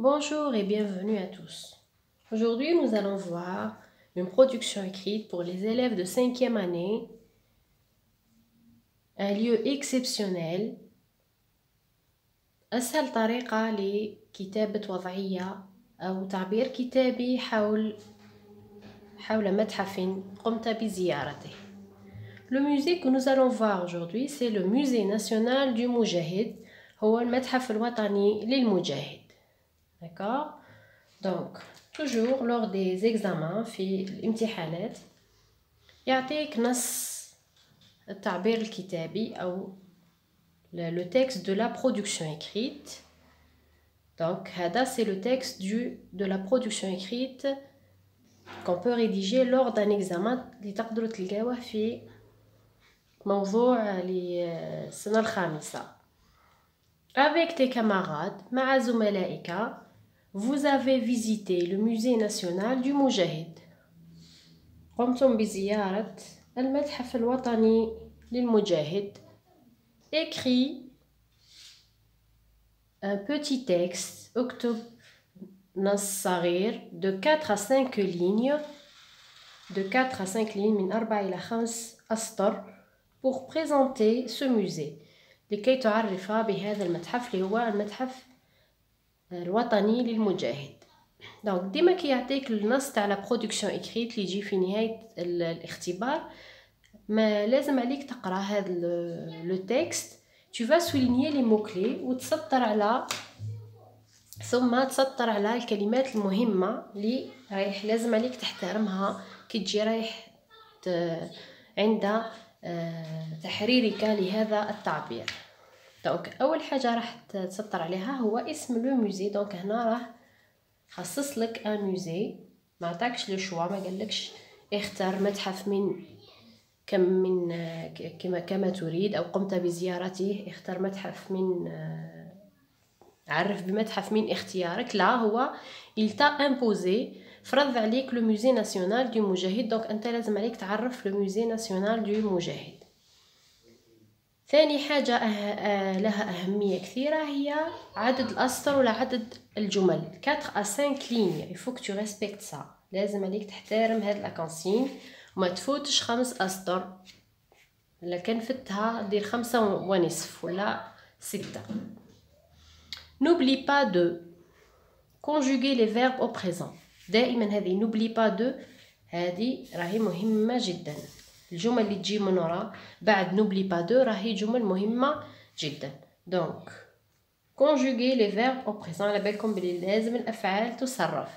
Bonjour et bienvenue à tous. Aujourd'hui, nous allons voir une production écrite pour les élèves de 5e année, un lieu exceptionnel. أسهل طريقة لكتابة وضعية أو تعبير كتابي حول متحف قمت بزيارته. Le musée que nous allons voir aujourd'hui, c'est le musée national du Moujahid, هو المتحف الوطني للمجاهد. D'accord? Donc, toujours lors des examens في الامتحانات يعطيك نص التعبير الكتابي أو le texte de la production écrite. Donc, هذا c'est le texte de la production écrite qu'on peut rédiger lors d'un examen اللي تقدروا تلقاوه في موضوع للسنة الخامسة. Avec tes camarades, مع زملائك, vous avez visité le musée national du Moujahid. قمتم بزيارة المتحف الوطني للمجاهد. Écris un petit texte, اكتب نص صغير de 4 à 5 lignes, de 4 à 5 lignes, من 4 إلى 5 أسطر, pour présenter ce musée. لكي تعرف بهذا المتحف اللي هو المتحف الوطني للمجاهد. دونك ديما كي يعطيك النص تاع لا برودكسيون اكريت اللي يجي في نهايه الاختبار ما لازم عليك تقرا هذا لو تكست. tu vas souligner les mots clés وتسطر على ثم تسطر على الكلمات المهمه اللي رايح لازم عليك تحترمها كي تجي رايح عند تحريرك لهذا التعبير. دونك اول حاجه راح تسطر عليها هو اسم لو موزي. دونك هنا راه خصص لك ان موزي، ما عطاكش لو شوا، ما قالكش اختار متحف كما تريد او قمت بزيارته، اختار متحف عرف بمتحف من اختيارك. لا، هو il t'a imposé، فرض عليك لو موزي ناسيونال دو مجاهد. دونك انت لازم عليك تعرف لو موزي ناسيونال دو مجاهد. ثاني حاجة لها أهمية كثيرة هي عدد الأسطر ولا عدد الجمل. 4 à 5 lignes. Il faut que tu respectes ça. لازم عليك تحترم هاد لاكونسين وما تفوتش 5 أسطر. إلا كان فتها دير 5.5 ولا 6. N'oublie pas de conjuguer les verbes au présent. دائما هذه n'oublie pas de هذه راهي مهمة جدا. الجمل اللي تجي من وراء بعد نوبلي با دو راهي جمل مهمة جدا. دونك conjuguer les verbes au présent. على بالكم بلي لازم الأفعال تصرف،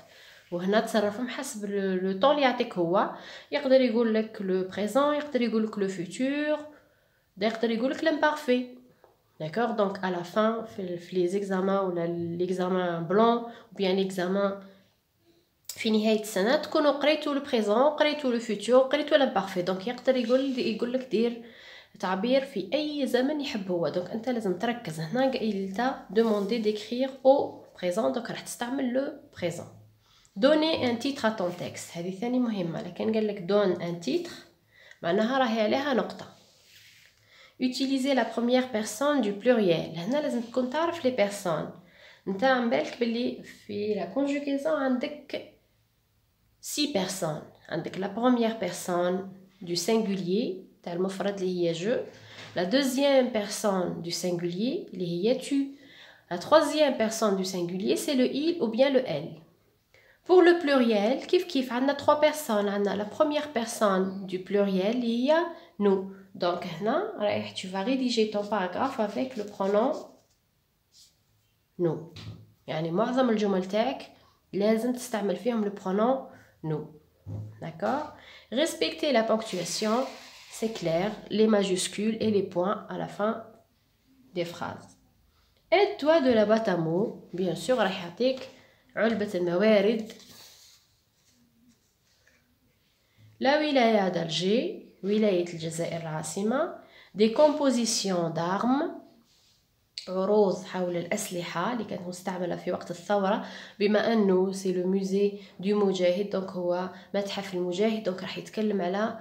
وهنا تصرفهم حسب لو طون اللي يعطيك. هو يقدر يقول لك لو بريزون، يقدر يقول لك لو فيتور، يقدر يقول لك لامبارفي. داكوغ. دونك à la fin في لي زيكزامان ولا ليكزامان بلون ou bien ليكزامان في نهاية السنة تكونوا قريتوا البريزون، قريتوا لو فيتور، قريتوا لامبارفي. دونك يقدر يقول لك دير تعبير في اي زمن يحب هو. دونك انت لازم تركز هنا. il t'a demandé d'écrire au présent. دونك راح تستعمل لو بريزون. donner un titre à ton texte. هذه ثاني مهمة. لكن قال لك donne un titre معناها راهي عليها نقطة. utiliser la première personne du pluriel. هنا لازم تكون تعرف les personnes. انت عم بالك باللي في la conjugaison عندك 6 personnes. عندك la première personne du singulier تاع المفرد اللي هي je, la deuxième personne du singulier اللي هي tu, la troisième personne du singulier c'est le il ou bien le elle. Pour le pluriel كيف عندنا 3 personnes. عندنا la première personne du pluriel اللي هي nous. donc هنا رايح tu vas rédiger ton paragraphe avec le pronom nous. يعني معظم الجمل تاعك لازم تستعمل فيهم le pronom nous. D'accord? Respecter la ponctuation, c'est clair, les majuscules et les points à la fin des phrases. Aide-toi de la boîte à mots. Bien sûr, راح يعطيك علبة الموارد. La wilaya d'Alger, ولاية الجزائر العاصمة. Des compositions d'armes. عروض حول الأسلحة اللي كانت مستعملة في وقت الثورة. بما أنه سي لو موزي دو مجاهد دونك هو متحف المجاهد. دونك راح يتكلم على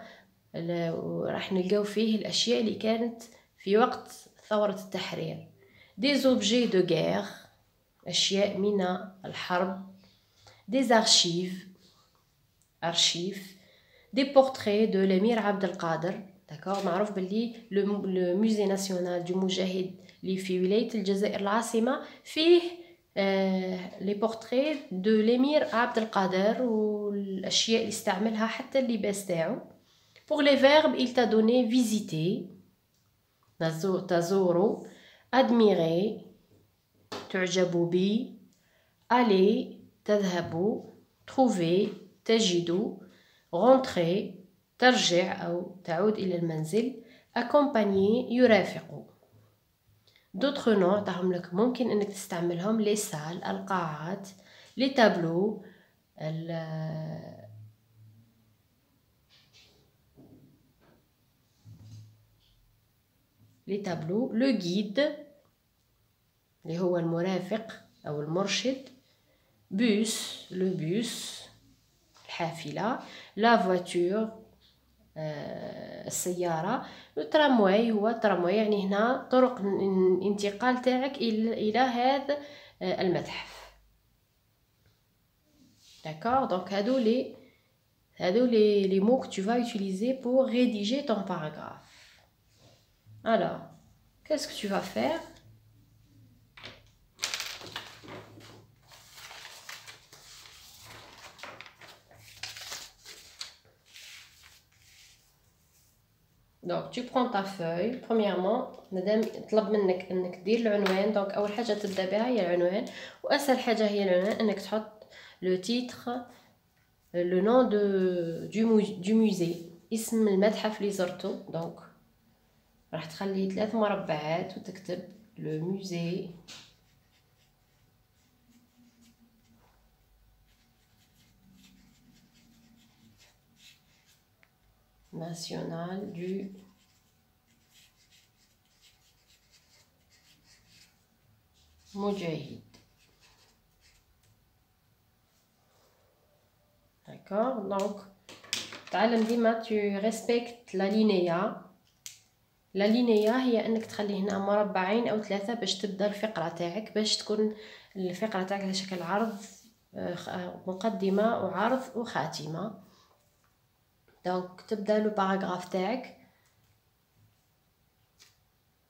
راح نلقاو فيه الأشياء اللي كانت في وقت ثورة التحرير. des objets de guerre. أشياء من الحرب. des archives des portraits de l'émir عبد القادر. d'accord معروف باللي le musée national du مجاهد اللي في ولاية الجزائر العاصمة فيه les portraits de l'émir عبد القادر والأشياء اللي استعملها حتى اللباس تاعو. pour les verbes il t'a donné visiter تزور admirer تعجب بي aller تذهب trouver تجد rentrer ترجع أو تعود إلى المنزل accompagner يرافق. d'autres noms تاعهم لك ممكن أنك تستعملهم les salles القاعات les tableaux les tableaux le guide اللي هو المرافق أو المرشد bus le bus الحافلة la voiture السيارة الترامواي هو الترامواي يعني هنا طرق الانتقال تاعك إلى هذا المتحف. d'accord donc هادو les mots que tu vas utiliser pour rédiger ton paragraphe. alors qu'est-ce que tu vas faire? donc tu prends ta feuille. premièrement مادام طلب منك انك دير العنوان دونك اول حاجه تبدا بها هي العنوان واسهل حاجه هي العنوان انك تحط لو تيتر لو نون دو موزي اسم المتحف اللي زرته. دونك راح تخلي 3 مربعات وتكتب لو موزي national du مجاهد. d'accord donc تعلم ديما tu respectes la linéa. la linéa هي انك تخلي هنا مربعين او 3 باش تبدا الفقره تاعك باش تكون الفقره تاعك على شكل عرض مقدمه وعرض وخاتمه. دونك تبدا لو باراغراف تاعك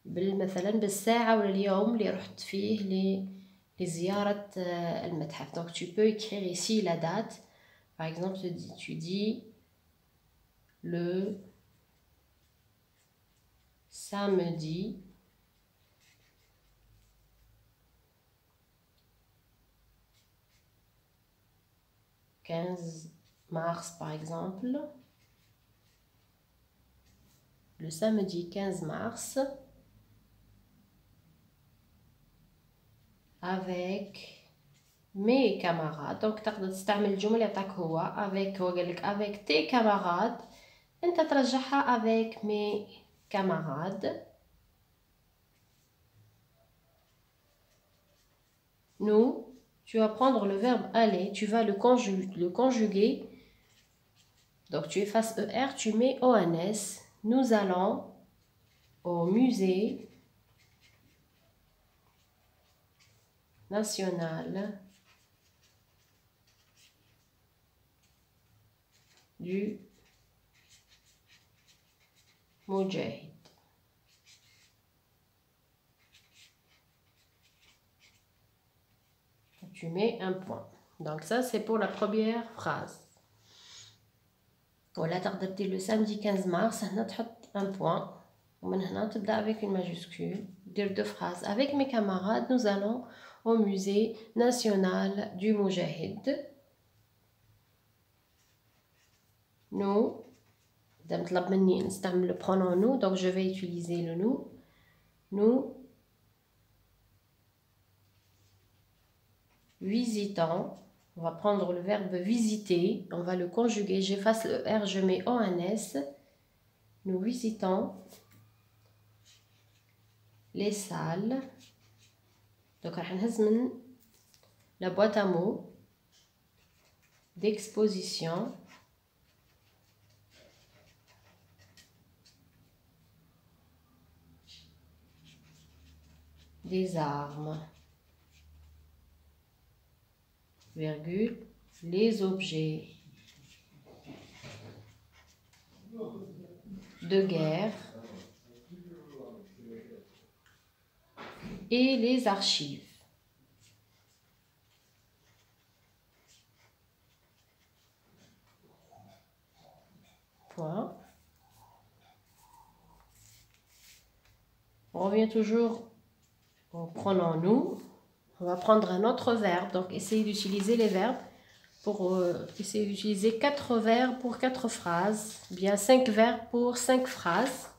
مثلا بالساعه ولا اليوم اللي رحت فيه لزياره المتحف. دونك tu peux écrire ici la date. par exemple tu dis le samedi 15 mars par exemple. le samedi 15 mars avec mes camarades. donc تقدر تستعمل الجمل اللي يعطاك هو avec هو قال لك avec tes camarades انت ترجعها avec mes camarades. nous tu vas prendre le verbe aller, tu vas le conjuguer. donc tu effaces er, tu mets ons. nous allons au musée national du Moudjahid. Tu mets un point. donc ça c'est pour la première phrase. ولا تقدر دير le samedi 15 mars هنا تحط un point ومن هنا تبدا avec une majuscule دير deux phrases. avec mes camarades nous allons au musée national du Moudjahid. nous إذا مطلب مني نستعمل le pronom nous donc je vais utiliser le nous. nous visitons. on va prendre le verbe visiter, on va le conjuguer. j'efface le R, je mets ONS. nous visitons les salles. donc راح نهز من la boîte à mots d'exposition des armes. virgule, les objets de guerre et les archives. Point. On revient toujours en prenant nous. On va prendre un autre verbe, donc essayez d'utiliser les verbes pour essayer d'utiliser 4 verbes pour 4 phrases, bien 5 verbes pour 5 phrases.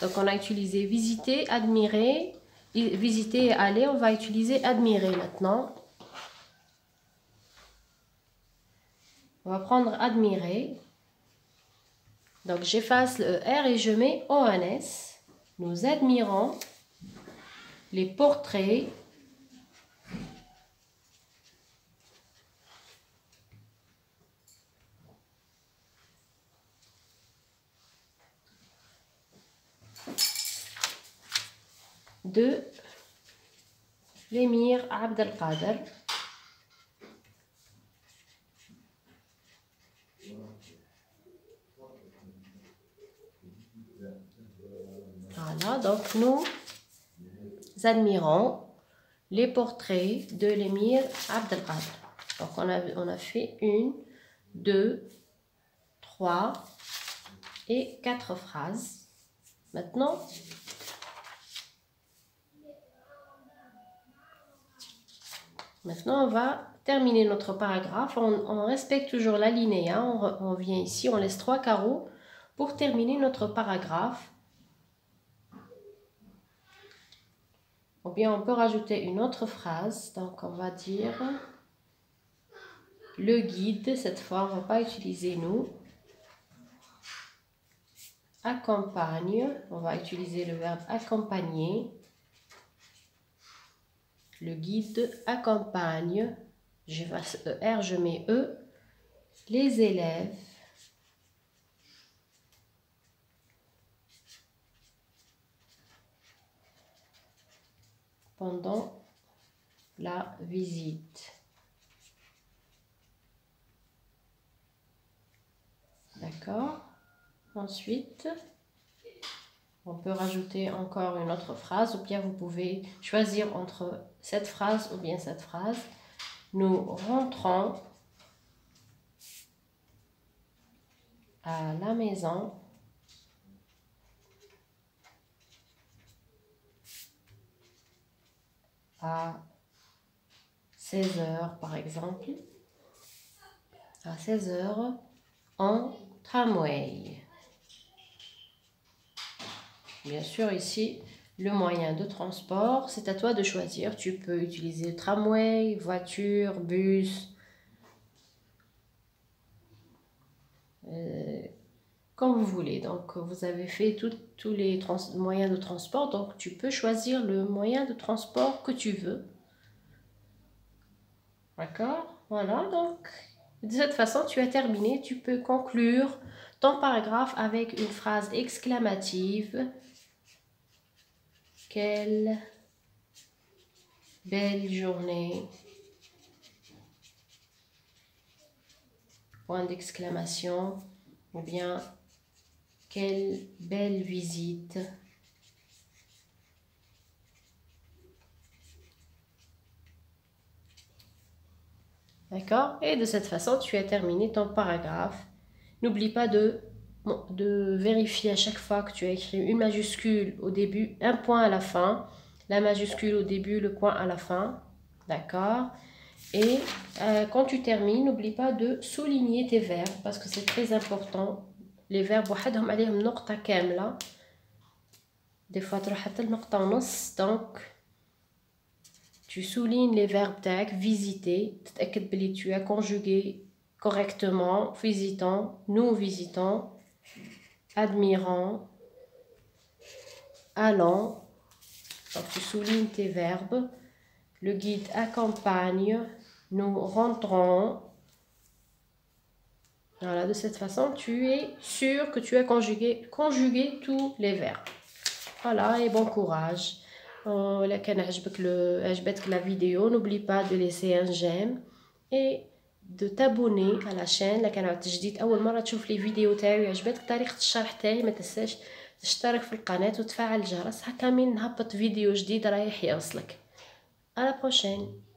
Donc on a utilisé visiter, admirer, visiter et aller, on va utiliser admirer maintenant. On va prendre admirer. Donc j'efface le R et je mets ONS. Nous admirons les portraits de l'émir Abdelkader. Voilà, donc nous admirons les portraits de l'émir Abdelkader. Donc on a fait 1, 2, 3 et 4 phrases. Maintenant, on va terminer notre paragraphe. On respecte toujours l'alinéa. On vient ici, on laisse 3 carreaux pour terminer notre paragraphe. Ou bien on peut rajouter une autre phrase. Donc on va dire le guide. Cette fois, on ne va pas utiliser nous. Accompagne. On va utiliser le verbe accompagner. Le guide accompagne. Je fasse ER, je mets E. Les élèves pendant la visite. D'accord? Ensuite, on peut rajouter encore une autre phrase, ou bien vous pouvez choisir entre cette phrase ou bien cette phrase. Nous rentrons à la maison à 16 h par exemple. À 16 h en tramway. Bien sûr, ici, le moyen de transport, c'est à toi de choisir. Tu peux utiliser tramway, voiture, bus, comme vous voulez. Donc, vous avez fait tous les moyens de transport, donc tu peux choisir le moyen de transport que tu veux. D'accord? Voilà, donc, de cette façon, tu as terminé. Tu peux conclure ton paragraphe avec une phrase exclamative. Quelle belle journée. Point d'exclamation. Ou bien, quelle belle visite. D'accord? Et de cette façon, tu as terminé ton paragraphe. N'oublie pas de vérifier à chaque fois que tu as écrit une majuscule au début, un point à la fin. La majuscule au début, le point à la fin. D'accord? Et quand tu termines, n'oublie pas de souligner tes verbes parce que c'est très important. Les verbes, des fois, donc tu soulignes les verbes tag, visiter, tu as conjugué correctement, visitant, nous visitons, admirant, allant. Donc tu soulignes tes verbes. Le guide accompagne, nous rentrons. Voilà, de cette façon, tu es sûr que tu as conjugué tous les verbes. Voilà, et bon courage. Si عجبتك la vidéo, n'oublie pas de laisser un j'aime اي دو تابوني على شان. لكن عاد جديد اول مره تشوف لي فيديو تاعي وعجبتك طريقه الشرح تاعي، ما تنساش تشترك في القناه وتفعل الجرس، هكا من نهبط فيديو جديد رايح يوصلك. على بروشين.